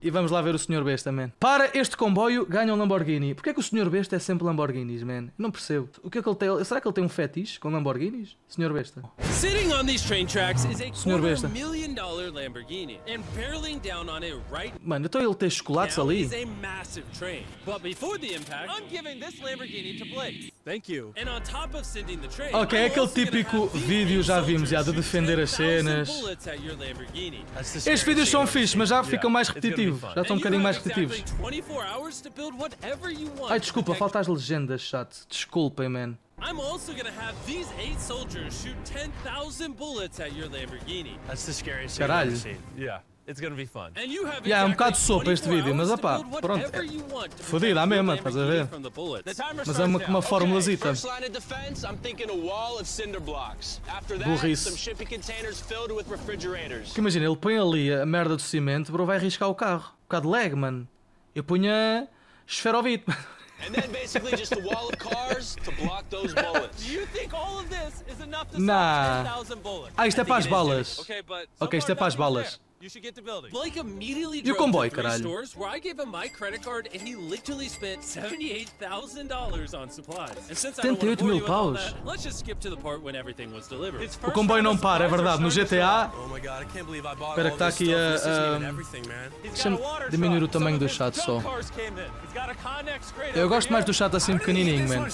E vamos lá ver o Sr. Besta, man. Para este comboio, ganha um Lamborghini. Porquê é que o Sr. Besta é sempre Lamborghinis, man? Não percebo. O que é que ele tem? Será que ele tem um fetiche com Lamborghinis? Sr. Besta. Sitting on these train tracks is a $250,000 Lamborghini, and barreling down on it right Mano, então ele tem chocolates now ali? is a massive train. But before the impact, I'm giving this Lamborghini to Blake. Thank you. And on top of sending the train, Ok, é aquele típico vídeo, já vimos, já, de defender as cenas. Estes vídeos são fixes, mas já ficam mais repetitivos. Já estão um bocadinho mais repetitivos. Ai, desculpa, falta as legendas, chat. Desculpem, man. I'm also gonna have these 8 soldiers shoot 10,000 bullets at your Lamborghini. That's the scariest thing I've ever seen. Yeah, it's gonna be fun. And you have É um bocado de sopa este vídeo, mas opá, pronto. Fodido à mesma, estás a ver? Mas é uma formulazita. Burrice. Porque imagina, ele põe ali a merda do cimento, bro, vai arriscar o carro. Um bocado de lag, mano. Eu punha esferovite. And then basically just a wall of cars to block those bullets. Do you think all of this is enough to Nah. stop 10,000 bullets? Ah, isto é para as balas. Ok, isto é para as balas. You should get the building. Blake immediately E o drove comboio, to 3 caralho? stores where I gave him my credit card and he literally spent $78,000 on supplies. And since I don't want to bore you with all that, let's just skip to the part when everything was delivered. O comboio não para, é verdade. No GTA... Oh my god, I can't believe I bought Espera all que está this aqui stuff. a... This isn't even everything, man. Deixa-me diminuir o tamanho do chat só. Eu gosto mais do chat assim pequenininho, man.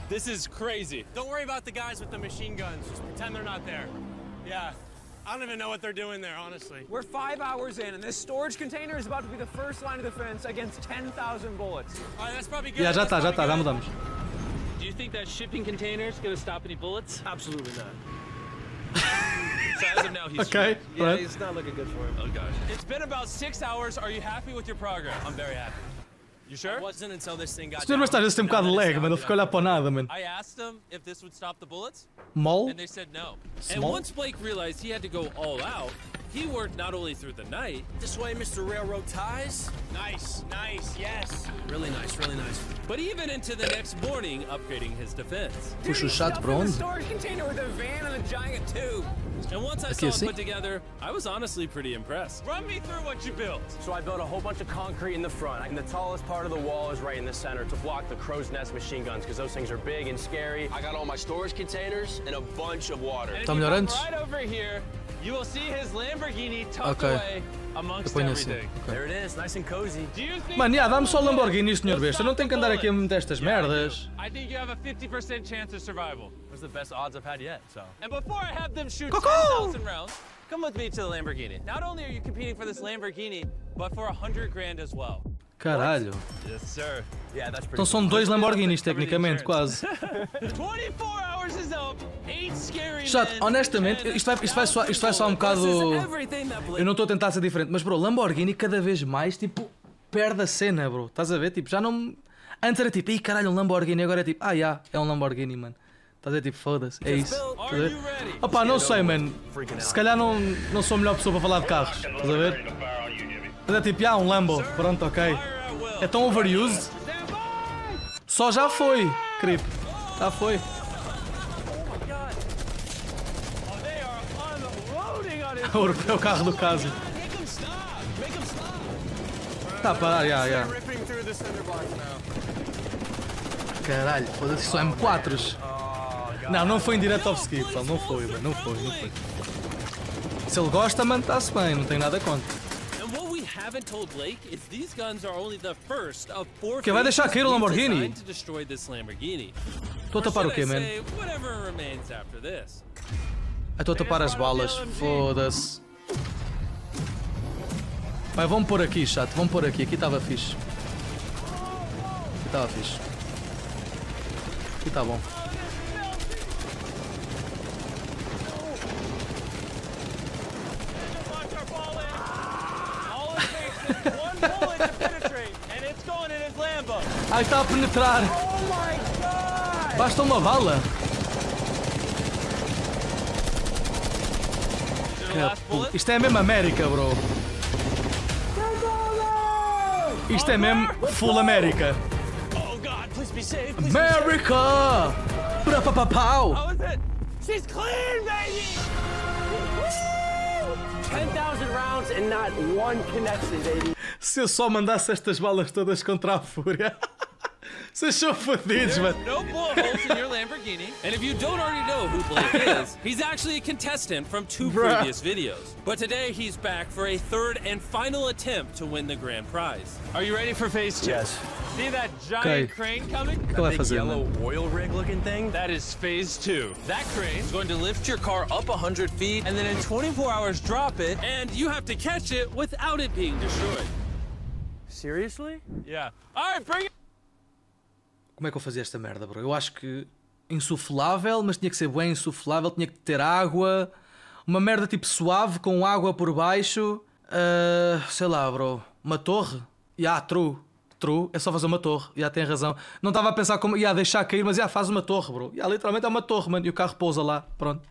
This is crazy. Don't worry about the guys with the machine guns. Just pretend they're not there. Yeah. I don't even know what they're doing there, honestly. We're 5 hours in, and this storage container is about to be the first line of defense against 10,000 bullets. All right, that's probably good. Já está, já mudamos. Do you think that shipping container is going to stop any bullets? Absolutely not. So as of now, he's Ok, yeah, right. it's not looking good for him. Oh gosh. It's been about 6 hours. Are you happy with your progress? I'm very happy. You sure? It wasn't until this thing got O senhor Besta às vezes tem um bocado de lag, mano. Ele fica a olhar para nada, mano. I asked them if this would stop the bullets, Mol? and they said no. And Small? once Blake realized he had to go all out, he worked not only through the night, This way, Mr. Railroad Ties. Nice, nice, yes. Really nice, really nice. but even into the next morning, upgrading his defense. Puxa o chat para onde? Storage container with a van and a giant tube. And once I Aqui saw it assim? put together, I was honestly pretty impressed. Run me through what you built. So I built a whole bunch of concrete in the front, and the tallest part of the wall is right in the center to block the crow's nest machine guns, because those things are big and scary. I got all my storage containers and a bunch of water. Está melhor antes? Right over here, you will see his Lamborghini tucked Ok. away amongst Eu ponho assim. everything. Ok. There it is, nice and cozy. Do you think Mano, dá-me só Lamborghini, senhor Besta. Eu não tenho que andar aqui a meter estas merdas. I think you have a 50% chance of survival. That's the best odds I've had yet, so. And before I have them shoot Cuckoo! 10,000 rounds, come with me to the Lamborghini. Not only are you competing for this Lamborghini, but for 100 grand as well. Caralho. Yes, sir. Yeah, that's pretty Então são dois Lamborghinis, tecnicamente, quase. 24 hours is up. 8 scary Chat, men. honestamente, isto vai só um bocado... Eu não estou a tentar ser diferente, mas bro, Lamborghini cada vez mais, tipo, perde a cena, bro. Estás a ver? Tipo, já não... Antes era tipo, ih caralho, um Lamborghini, agora é tipo, yeah, é um Lamborghini, mano. Estás a ver? Tipo, foda-se, é isso. Estás a ver? Opa, não sei, mano. Se calhar não sou a melhor pessoa para falar de carros. Estás a ver? Mas é tipo, um Lambo. Pronto, ok. É tão overused. Só já foi, creep. Já foi. É o carro do caso. Tá a parar, já. Caralho, foda-se, só M4s. Não foi em direto off-skip, pessoal. Não foi, mano. Não foi. Se ele gosta, mano, está-se bem. Não tem nada contra. Que vai deixar cair o Lamborghini? Estou a tapar o quê, man? Estou a tapar as balas. Foda-se. Vai, vamos pôr aqui, chat. Vamos pôr aqui. Aqui estava fixe. Aqui está bom. Ai, está a penetrar. Basta uma bala. Isto é mesmo América, bro. Isto é mesmo full América. America! Pau! She's clean, baby! 10,000 rounds and not one connection, baby. Se eu só mandasse estas balas todas contra a Fúria. Vocês são fodidos, mano. No bullet holes in your Lamborghini. And if you don't already know who Blake is, he's actually a contestant from 2 previous videos. But today he's back for a 3rd and final attempt to win the grand prize. Are you ready for phase 2? Yes. See that giant crane coming? That big yellow oil rig looking thing? That is phase 2. That crane is going to lift your car up 100 feet and then in 24 hours drop it, and you have to catch it without it being destroyed. Seriously? Yeah. All right, bring it. Como é que eu fazia esta merda, bro? Eu acho que insuflável, mas tinha que ser bem insuflável, tinha que ter água, uma merda tipo suave com água por baixo. Sei lá, bro. Uma torre? True. É só fazer uma torre. Tem razão. Não estava a pensar como deixar cair, mas faz uma torre, bro. Literalmente é uma torre, mano. E o carro pousa lá. Pronto.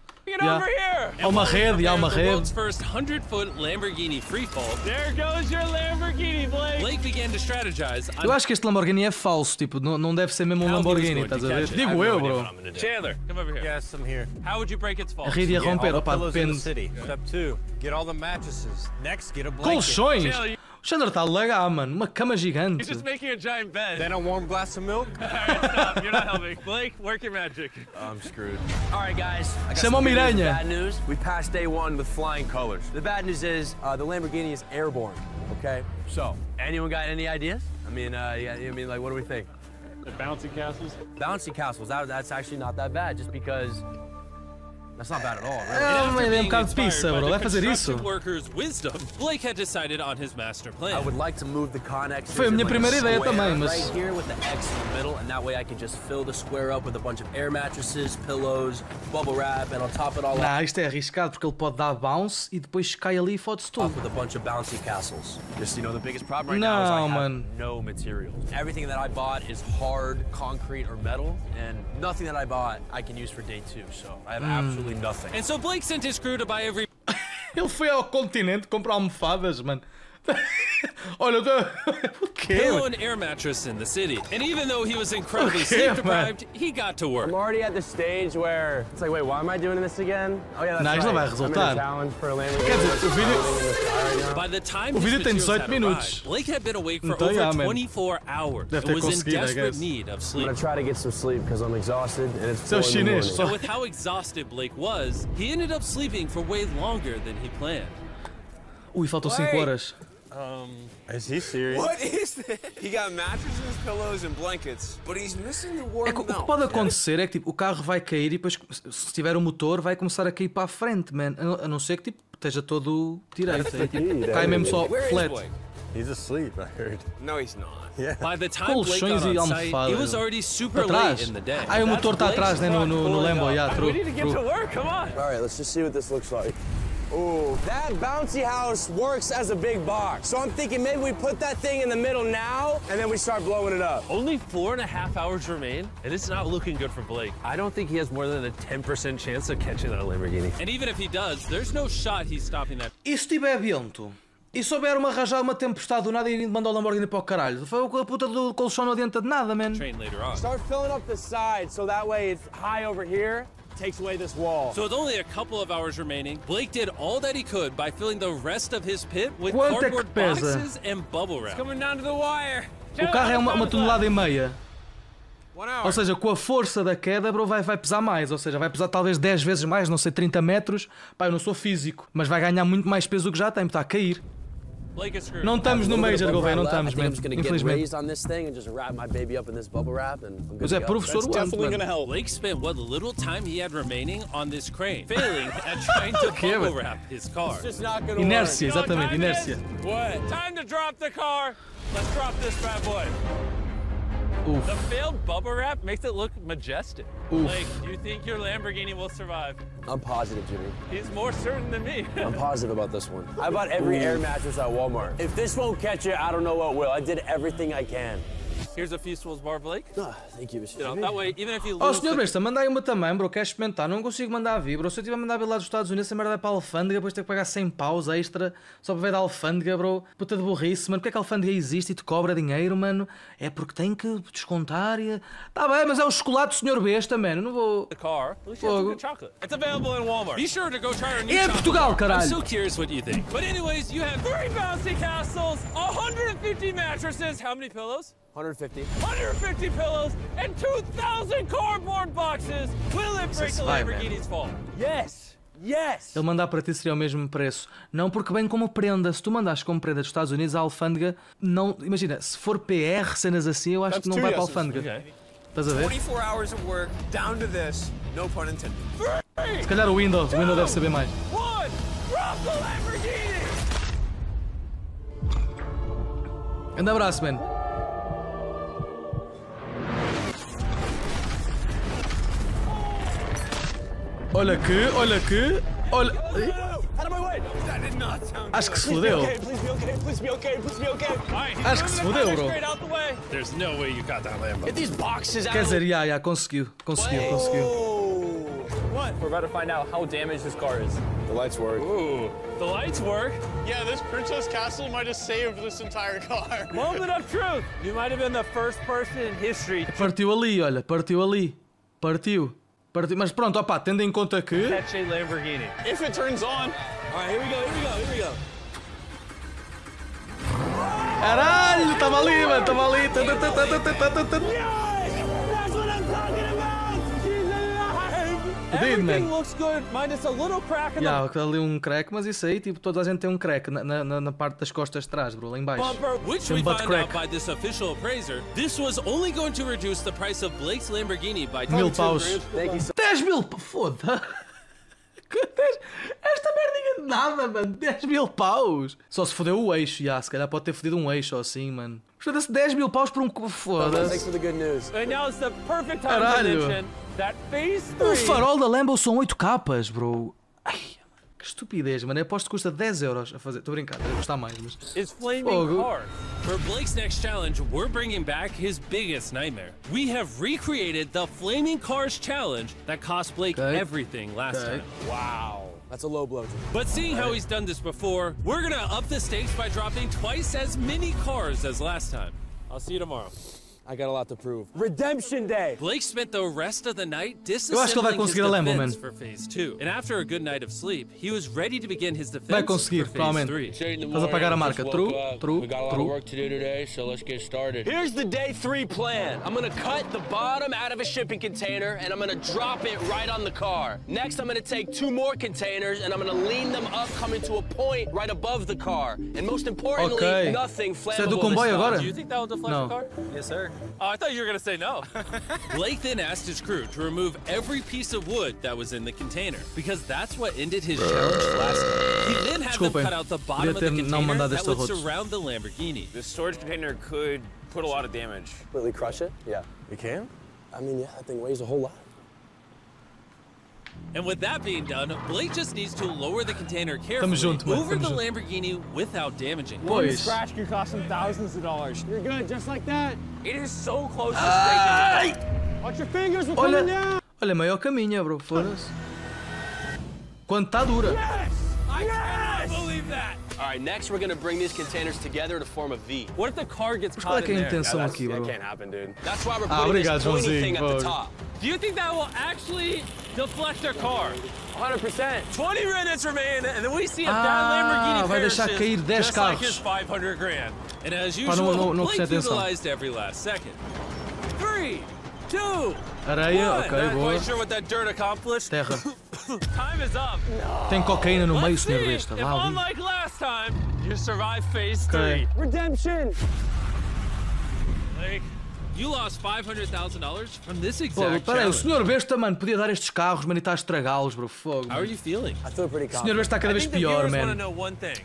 Há uma rede, há uma rede. World's first 100-foot Lamborghini freefall. There goes your Lamborghini, Blake. Blake began to strategize. Eu acho que este Lamborghini é falso, tipo, não deve ser mesmo um Lamborghini, estás a ver? Digo eu, bro. Chandler, come over here. Yes, I'm here. How would you break its fall? A rede ia romper, opa, depende. Step 2, get all the mattresses. Next, get a blanket. Colchões! O Chandler está a lagar, mano. Uma cama gigante. He's just making a giant bed. Then a warm glass of milk. Alright, stop. You're not helping. Blake, work your magic. I'm screwed. All right, guys. I got Chama some good news and Miranha. bad news. We passed day 1 with flying colors. The bad news is the Lamborghini is airborne. Okay. So, anyone got any ideas? I mean, like, what do we think? The bouncy castles? Bouncy castles. That's actually not that bad, just because. That's not bad at all, É really. um bocado de pizza, bro. Vai fazer isso? Workers' wisdom, Blake had decided on his master plan. I would like to move the connexes. Foi a minha primeira ideia também, mas right here with the X in the middle, and that way I can just fill the square up with a bunch of air mattresses, pillows, bubble wrap, and on top of it all, não, isto é arriscado porque ele pode dar bounce e depois cai ali e fode-se tudo. with a bunch of bouncy castles. Just, the biggest problem right now is I have no materials. Everything that I bought is hard concrete or metal, and nothing that I bought I can use for day 2. So I have absolutely nothing. And so Blake sent his crew to buy every Ele foi ao continente comprar almofadas, mano. Olha, o quê? pillow and air mattress in the city. And even though he was incredibly sleep deprived, he got to work. I'm already at the stage where it's like, wait, why am I doing this again? Oh yeah, that's Não, isto não vai I'm in resultar. a challenge for a Lamborghini. Quer dizer, o vídeo... By the time O his vídeo tem materials 18 had minutos. arrived, Blake had been awake for Então, over man. 24 hours Deve and ter was in conseguido, I desperate guess. need of I'm sleep. gonna try to get some sleep because I'm exhausted and it's Seu 4 in the chinês, morning. só. So with how exhausted Blake was, he ended up sleeping for way longer than he planned. Ui, faltam 5 horas. Is he serious? What is this? He got mattresses, pillows, and blankets, but he's missing the warm É que o que milk. pode acontecer é que tipo, o carro vai cair e depois, se tiver o motor, vai começar a cair para a frente, man. A não ser que tipo, esteja todo direito. É, tipo, cai mesmo só Where is flat. Blake? He's asleep, I heard. No, he's not. By the time Blake Colchões got e on site, almofadas. it was already super Para late trás. in the day. Ah, o motor está atrás, né, no Lambo. Yeah, true, We need to get to true. work, come on. All right, let's just see what this looks like. Ooh, that bouncy house works as a big box. So I'm thinking maybe we put that thing in the middle now, and then we start blowing it up. Only 4.5 hours remain, and it's not looking good for Blake. I don't think he has more than a 10% chance of catching that Lamborghini. And even if he does, there's no shot he's stopping that. E se tiver vento? E se houver arranjar uma tempestade do nada e manda o Lamborghini para o caralho? Foi a puta do colchão não adianta de nada, man. Train later on. Start filling up the side so that way it's high over here, takes away this wall. So with only a couple of hours remaining, Blake did all that he could by filling the rest of his pit with Quanto é que cardboard pesa? boxes and bubble wrap. Coming down to the wire. O carro é uma tonelada e meia. 1 hour. Ou seja, com a força da queda, bro, vai pesar mais. Ou seja, vai pesar talvez 10 vezes mais, não sei, 30 metros. Pá, eu não sou físico, mas vai ganhar muito mais peso do que já tem, está a cair. Blake is screwed. Não estamos no Major, Gouveia, não estamos, man. Infelizmente. on this thing and just wrap my baby up in this bubble wrap and I'm good Mas to é go. professor Wuant, mano. help. Blake spent what little time he had remaining on this crane, failing at trying to bubble wrap his car. It's just not gonna Inércia, You know what exatamente, time it is? inércia. What? Time to drop the car. Let's drop this bad boy. Uf. The failed bubble wrap makes it look majestic. Oof. Blake, do you think your Lamborghini will survive? work. I'm positive, Jimmy. He's more certain than me. I'm positive about this one. I bought every air mattress at Walmart. If this won't catch it, I don't know what will. I did everything I can. Here's a Feastfuls bar, Blake. Thank you, You know, that way, even if you Oh, lose senhor Besta, manda aí uma também, bro. Quer experimentar? Não consigo mandar vir, bro. Se eu tiver a mandar vir lá dos Estados Unidos, essa merda é para a alfândega, depois ter que pagar 100 paus extra só para ver da alfândega, bro. Puta de burrice, mano. Porquê é que a alfândega existe e te cobra dinheiro, mano? É porque tem que descontar e... Tá bem, mas é o chocolate do senhor Besta, mano. Não vou... the car, at least you have some good chocolate. It's available in Walmart. Be sure to go try our new É Portugal, I'm caralho. so curious what you think. But anyways, you have 3 bouncy castles, 150 mattresses, how many pillows? 150. 150 pillows, and 2,000 cardboard boxes. Will it break the Lamborghini's fall? Yes! Yes! Ele mandar para ti seria o mesmo preço. Não, porque bem como prenda. Se tu mandares como prenda dos Estados Unidos, a alfândega não... Imagina, se for PR, cenas assim, eu acho que não vai para a alfândega. Okay. Estás a ver? 24 hours of work, down to this, no pun intended. Se calhar o Windows deve saber mais. 1, drop the Lamborghini! Grande abraço, man. Olha que, olha que, olha... Acho que se fodeu. Acho que se fodeu, bro. There's no way you got that Lambo. Get these boxes out! Quer dizer, já, conseguiu. What? We're about to find out how damaged this car is. The lights work. Ooh, the lights work. Yeah, this Princess Castle might have saved this entire car. Moment of truth. You might have been the first person in history to Partiu ali, olha, partiu ali. Partiu. Mas pronto, opá, tendo em conta que... catch a Lamborghini. If it turns on. All right, here we go. Caralho, estava ali, mano, estava ali. Everything looks good, minus a little crack in the Ali um crack, mas isso aí, tipo, toda a gente tem um crack na parte das costas de trás, bro, lá em baixo. bumper, which Tem we butt found out crack. by this official appraiser. This was only going to reduce the price of Blake's Lamborghini by 1000 paus. Thank you so 10.000, foda. Esta merda de nada, mano. 10.000 paus. Só se fodeu o eixo, se calhar pode ter fodido um eixo ou assim, mano. Foda-se 10.000 paus por um... Thanks Foda-se. for the good news. And now it's the perfect time to Caralho. mention that phase O 3 farol da Lambo são 8 capas, bro. Ai, que estupidez, mano. Eu aposto que custa 10 euros a fazer. Estou a brincar, deve custar mais, mas... is flaming Fogo. cars. For Blake's next challenge, we're bringing back his biggest nightmare. We have recreated the Flaming Cars challenge that cost Blake Okay. everything last Okay. time. Wow. That's a low blow. But seeing how he's done this before, we're gonna up the stakes by dropping twice as many cars as last time. I'll see you tomorrow. I got a lot to prove. Redemption Day! Blake spent the rest of the night Eu acho que ele vai disassembling his conseguir a Lambo, defense man. for phase 2. And after a good night of sleep, he was ready to begin his defense Vai conseguir, for phase provavelmente. 3. Estás a pagar a marca. True. We got a lot of work to do today, so let's get started. Here's the day 3 plan. I'm gonna cut the bottom out of a shipping container and I'm gonna drop it right on the car. Next, I'm gonna take 2 more containers and I'm gonna lean them up, coming to a point right above the car. And most importantly, Okay. nothing Isso é do flammable Comboio this time. agora? Do you think that will deflect No. the car? Yes, sir. Oh, I thought you were gonna say no. Blake then asked his crew to remove every piece of wood that was in the container, because that's what ended his challenge last time. He then had them Desculpem. cut out the bottom of the Podia ter não container mandado that este would arroz. surround the Lamborghini. This storage container could put a lot of damage. Completely crush it? Yeah. You can? I mean, yeah, that thing weighs a whole lot. And with that being done, Blake just needs to lower the container carefully junto, mano, over tamo the junto. Lamborghini without damaging it. One Pois. scratch could cost him thousands of dollars. You're good, just like that. It is so close to breaking. Watch your fingers, we're coming down. Olha, maior caminho, bro. Foda-se. Quando está dura. I cannot believe that! All right, next we're gonna bring these containers together to form a V. What if the car gets Mas qual é caught que é in a there? intenção aqui, That bro? can't happen, dude. That's why we're Ah, putting obrigado, this pointy Joãozinho, thing at the pô. top. Do you think that will actually deflect a car? 100%. 20 minutes remain, and then we see if Ah, that Lamborghini vai deixar perishes, cair 10 just like carros. his 500 grand. And as Pá, usual, não Blake prestei atenção. utilized every last second. 3, 2, Areia, 1. ok, Not boa. quite sure what that dirt accomplished. Terra. Time is up. Tem cocaína no meio, Let's senhor see besta. if, Vá ali. unlike last time, you survive phase 3. Ok. Redemption. Blake, you lost $500,000 from this Pô, exact peraí, o challenge. senhor besta, mano, podia dar estes carros, mano, e está a estragá-los, bro. Fogo. How are you feeling? I feel pretty O senhor confident. besta está cada I vez think the pior, viewers want to man. know one thing.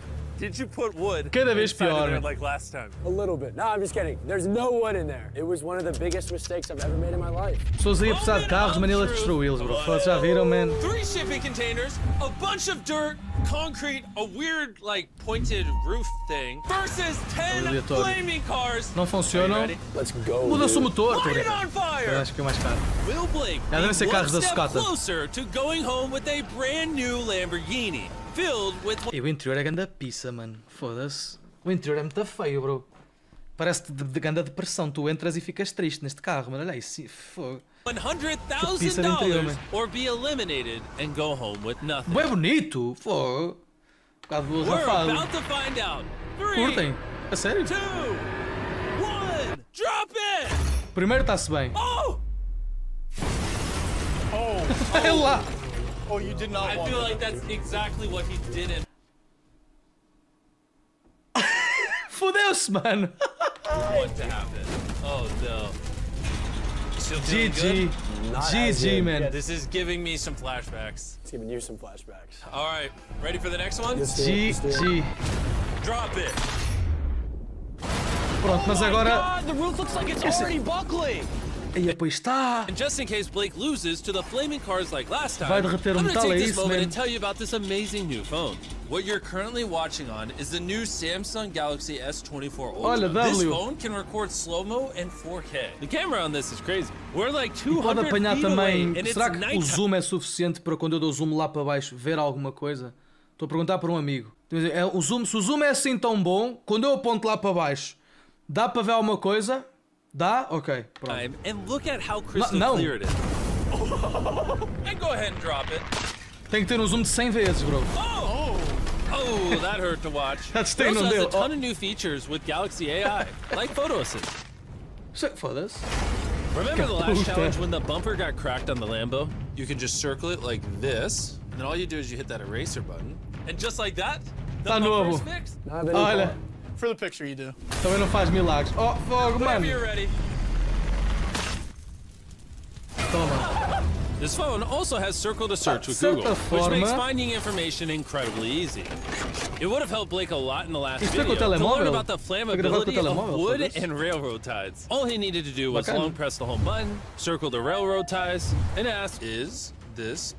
Did you put wood Cada vez inside of pior. there like last time? A little bit. No, I'm just kidding. There's no wood in there. It was one of the biggest mistakes I've ever made in my life. Pessoas aí a precisar de carros, Manila destruí-los, bro. Foda-se, já viram, man? 3 shipping containers, a bunch of dirt, concrete, a weird, like, pointed roof thing, versus 10 flaming cars. Não funcionam. Let's go. Muda-se o motor. Light it on fire. Eu acho que é mais caro. Will Blake Já devem ser be carros one da step sucata. closer to going home with a brand new Lamborghini filled with. E o interior é grande pizza, mano. Foda-se. O interior é muito feio, bro. Parece de grande depressão. Tu entras e ficas triste neste carro, mano. Olha isso. Fogo. $100,000 or be eliminated and go home with nothing. Bem bonito. Fogo. Um bocado do We're rafado. about to find out. 3, Curtem? A sério? 2, 1, drop it! Primeiro está-se bem. Oh! Olha lá. Oh, you did not I want feel that. like that's exactly what he didn't. Fodeu-se, mano. Want to happen. Oh no. Still feeling GG. good? GG, man. This is giving me some flashbacks. It's giving you some flashbacks. All right, ready for the next one? GG. Drop it. Pronto, mas agora... God, the roof looks like it's already buckling. Aí, pois está. And just in case Blake loses to the flaming cars like last time, Vai derreter o I'm metal, gonna é take this isso, moment man. and tell you about this amazing new phone. What you're currently watching on is the new Samsung Galaxy S24 Ultra. Olha, This W. phone can record slow-mo and 4K. The camera on this is crazy. We're like E pode 200 apanhar feet away também. and it's Será que o nighttime. zoom é suficiente para quando eu dou zoom lá para baixo ver alguma coisa? Estou a perguntar para um amigo. O zoom, se o zoom é assim tão bom, quando eu aponto lá para baixo, dá para ver alguma coisa? Dá? Ok, pronto. And look at how crystal Não. clear it is. And go ahead and drop it. Tem que ter um zoom de 100 vezes, bro. Oh, that hurt to watch. That's It also staying on has there. a ton of new features with Galaxy AI, like photo assist. Foda-se. Remember the last Puta. challenge when the bumper got cracked on the Lambo? You can just circle it like this, and then all you do is you hit that eraser button, and just like that, the Tá bumper is novo. fixed. Olha, For the picture, you do. também não faz milagres. Oh, fogo, Whenever mano. you're ready. Toma. This phone also has Circle to Search with certa Google, which makes forma- finding information incredibly easy. It would have helped Blake a lot in the last Isto é com video o to learn telemóvel? about the Foi gravado com o flammability of telemóvel, wood foda-se. and railroad ties. All he needed to do was Bacana. long press the home button, circle the railroad ties, and ask, is this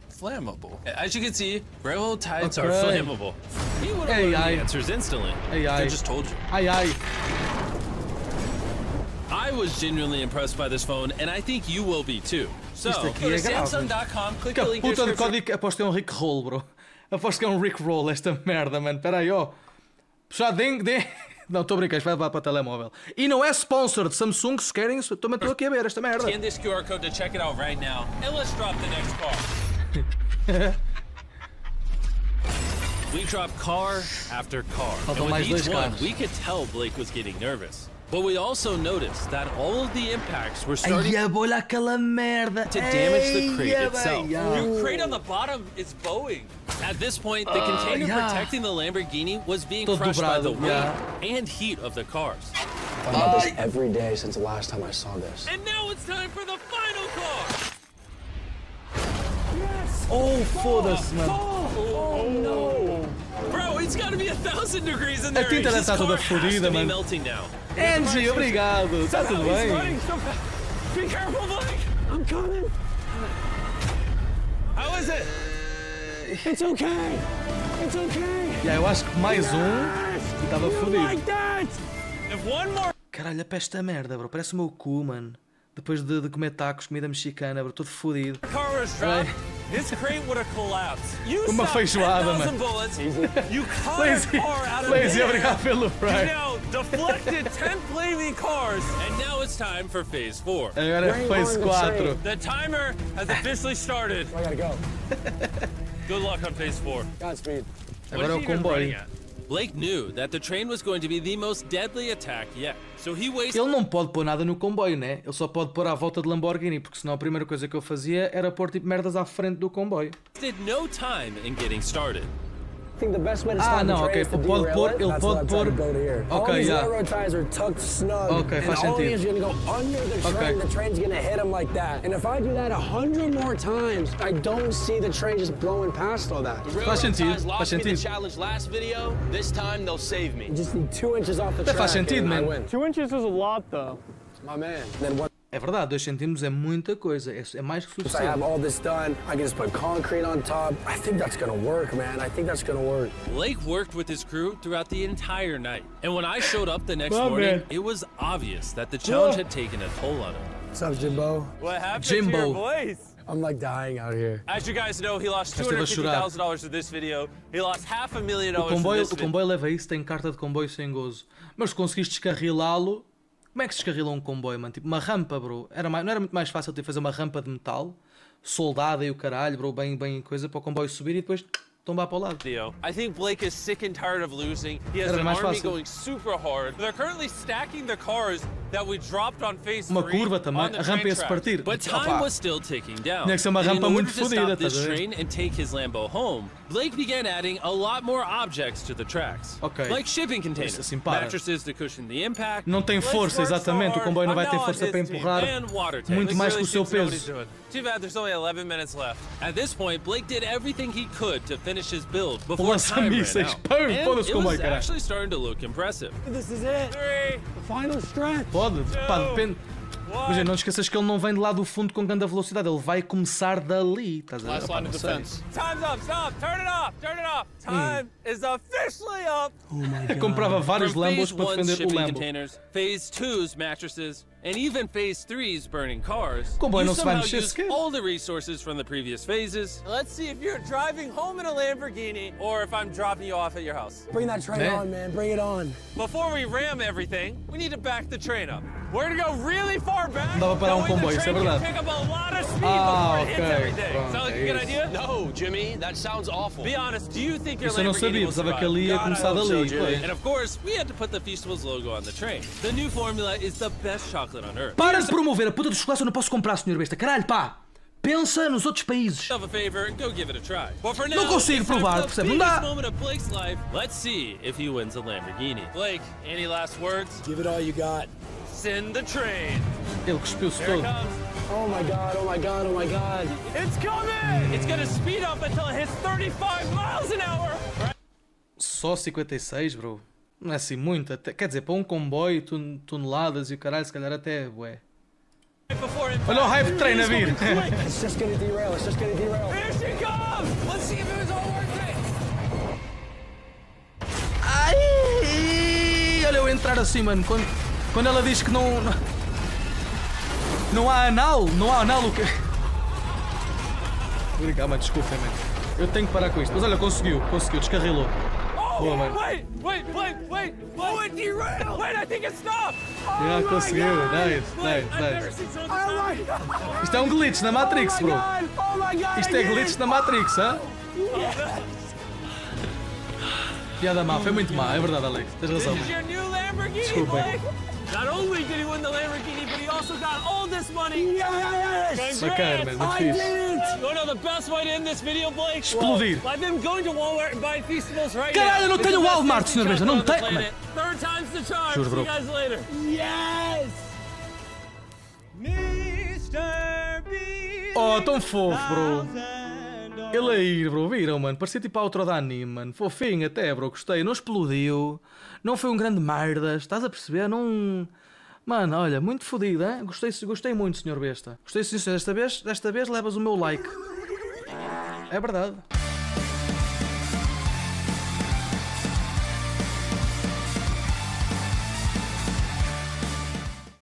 flammable? As you can see, railroad ties are Okay. flammable. He would have Hey, learned I- the answers instantly. Hey, I I- just told you. Ai, ai. I was genuinely impressed by this phone, and I think you will be too. So, Isto aqui go to é grave. Samsung.com, click Que the link in the puta de description. código. Aposto que é um Rick Roll, bro. Aposto que é um Rick Roll esta merda, mano. Pera aí, ó. Já dê. Não, estou a brincar, isto vai levar para telemóvel. E não é sponsor de Samsung, se querem, estou aqui a ver esta merda. Scan this QR code to check it out right now, and let's drop the next car. We dropped car after car, and Faltam mais with dois each one, carros. we could tell Blake was getting nervous. But we also noticed that all of the impacts were starting Ai, olha aquela merda. to damage the crate Ai, itself. ai. Your crate on the bottom is bowing. At this point, the container yeah. protecting the Lamborghini was being Todo crushed by the dobrado, weight yeah. and heat of the cars. I've thought about this every day since the last time I saw this. And now it's time for the final car. Oh, foda-se, mano. Oh no! Bro, it's got to be 1,000 degrees in there. tinta deve This estar toda car has fodida, to be mano. melting now. Angie, obrigado. Está tudo He's bem? running so fast. Be careful, Blake. I'm coming. How is it? It's okay. It's okay. Yeah, eu acho que mais e estava fodido. Like that. If one more Caralho, a esta merda, bro. Parece o meu cu, mano. Depois de comer tacos, comida mexicana, bro. Todo fodido. car was dropped, this crate would have collapsed. You Uma stopped feijoada, 10,000 mano. bullets. You caught Lazy, a car out of lazy, the air. obrigado pelo You Prime. now deflected 10 flaming cars, and now it's time for phase 4. Agora é Phase 4. The timer has officially started. I gotta go. Good luck on phase 4. Godspeed. What Agora é is o he even running comboio. at? Blake knew that the train was going to be the most deadly attack yet, so he wasted Ele não pode pôr nada no comboio, né? Ele só pode pôr à volta de Lamborghini, porque senão a primeira coisa que eu fazia era pôr tipo merdas à frente do comboio. no time in getting started. think the best way to Ah, stop não, the train ok. is to Ele pode derail pôr. it. Ele That's what pode I tried to pôr. build here. All Ok, these já. railroad ties are tucked snug. Ok, and faz all sentido. it is, you're gonna go under the train. The train's gonna hit him like that. And if I do that 100 more times, I don't see the train just blowing past all that. Faz sentido, faz sentido. Challenge last video. This time they'll save me. You just need 2 inches off the track. Faz sentido, and I man. win. 2 inches is a lot, though. My man. Then what? É verdade, 2 centímetros é muita coisa. É mais que Once I have suficiente. all this done, I can just put concrete on top. I think that's gonna work, man. I think that's gonna work. Blake worked with his crew throughout the entire night. And when I showed up the next My morning, man. it was obvious that the challenge had taken a toll on him. What's up, Jimbo? What happened Jimbo. to your voice? I'm like dying out here. As you guys know, he lost Esteve a chorar. $250,000 with this video. He lost $500,000 O with comboio, this o comboio leva isso, tem carta de comboio sem gozo. Mas se conseguiste descarrilá-lo. Como é que se descarrila um comboio, mano? Tipo, uma rampa, bro. Não era muito mais fácil ter fazer uma rampa de metal, soldada e o caralho, bro, bem coisa para o comboio subir e depois tombar para o lado. I think Blake is sick and tired of losing. He has Era an mais army fácil. going super hard. They're currently stacking the cars that we dropped on phase 3 Uma curva também, on the a rampa train ia se tracks. partir. But time Opa. was still ticking down. Tinha que ser uma And rampa in muito order to fodida, stop this estás a ver? train and take his Lambo home, Blake began adding a lot more objects to the tracks. Ok. Like shipping containers, Assim, para. mattresses to cushion the impact. Não tem Blake's força, worked so exatamente. O hard, comboio não vai I'm ter now on força his para team. empurrar And water tanks. muito Blake mais really que o seu seems to know what he's peso. doing. Too bad there's only 11 minutes left. At this point, Blake did everything he could to finish his build before time ran Lança-mísseis. out. Pum, And foda-se it comboio, was caralho. actually starting to look impressive. This is it. 3, The final stretch. Pode, pá, depende. 1. Imagina, não te esqueças que ele não vem de lá do fundo com grande velocidade, ele vai começar dali. Estás a ver? Last Pá, line não of sei. defense. Time's up. Stop. Turn it off. Turn it off. Time is officially up. Eu comprava vários From Lambos phase para 1's defender o shipping Lambo. containers, phase 2's mattresses, and even phase 3's burning cars, Comboio you não se vai somehow mexer used sequer. all the resources from the previous phases. Let's see if you're driving home in a Lamborghini or if I'm dropping you off at your house. Bring that train Man. on, man. Bring it on. Before we ram everything, we need to back the train up. We're gonna go really far back. Dava para parar that way comboio, the isso é train can verdade. pick up a lot of speed Ah, before it hits ok. everything. Pronto, Sound like é a good isso. idea? No, Jimmy, that sounds awful. Be honest, do you think your Isso eu não Lamborghini sabia, will pensava que survive? ele ia God, I começar hope so, dali. Jimmy. pois. And of course, we had to put the Feastables logo on the train. The new formula is the best chocolate on earth. Para de promover a puta do chocolate, eu não posso comprar, Sr. Besta. Caralho, pá! Pensa nos outros países. Yourself a favor and go give it a try. But for now, Não consigo it's time provar, for the percebe? Não biggest dá. moment of Blake's life. Let's see if he wins a Lamborghini. Blake, any last words? Give it all you got. Send the train. Ele cuspiu-se Here it todo. comes. Oh my god, oh my god, oh my god. It's coming! It's gonna speed up until it hits 35 miles an hour. Só 56, bro. Não é assim muito. Quer dizer, para um comboio, toneladas e o caralho, se calhar até bué. Before impact. Olha o hype train a vir. It's just gonna derail. It's just gonna derail. Here she comes! Let's see if it was all worth it. Ai! Olha eu entrar assim, mano. Quando ela diz que não há anal, o que... Vou brincar, mano, desculpem, mano. Eu tenho que parar com isto. Mas olha, conseguiu, descarrilou. Boa, mano. Wait! Oh, it derailed! Wait, I think it stopped! Já conseguiu, nice. I've never seen something this high. Isto é um glitch na Matrix, bro. Oh my god. Isto é glitch na Matrix, hã? Piada má, foi muito má, é verdade, Alex. Tens razão. This is your new Lamborghini, Desculpem. Blake. Not only did he win the Lamborghini, but he also got all this money. Yes! Bacana, mano, muito I fixe. did it! You wanna know the best way to end this video, Blake? Explodir. Well, I'm going to Walmart and buy Feastables right Caralho, eu now. não tenho It's the best Walmart, tasting Sr. Besta, não chocolate on tenho, the planet. Third time's the charm. Juro, See bro. you guys later. Yes! MrBeast. Oh, tão fofo, bro. Ele a ir, bro, viram, mano? Parecia tipo a outro da anime, mano. Fofinho até, bro, gostei. Não explodiu. Não foi um grande merda. Estás a perceber? Não... Mano, olha, muito fodido, hein? Gostei muito, Sr. Besta. Gostei sim, senhor. Desta vez levas o meu like. É verdade.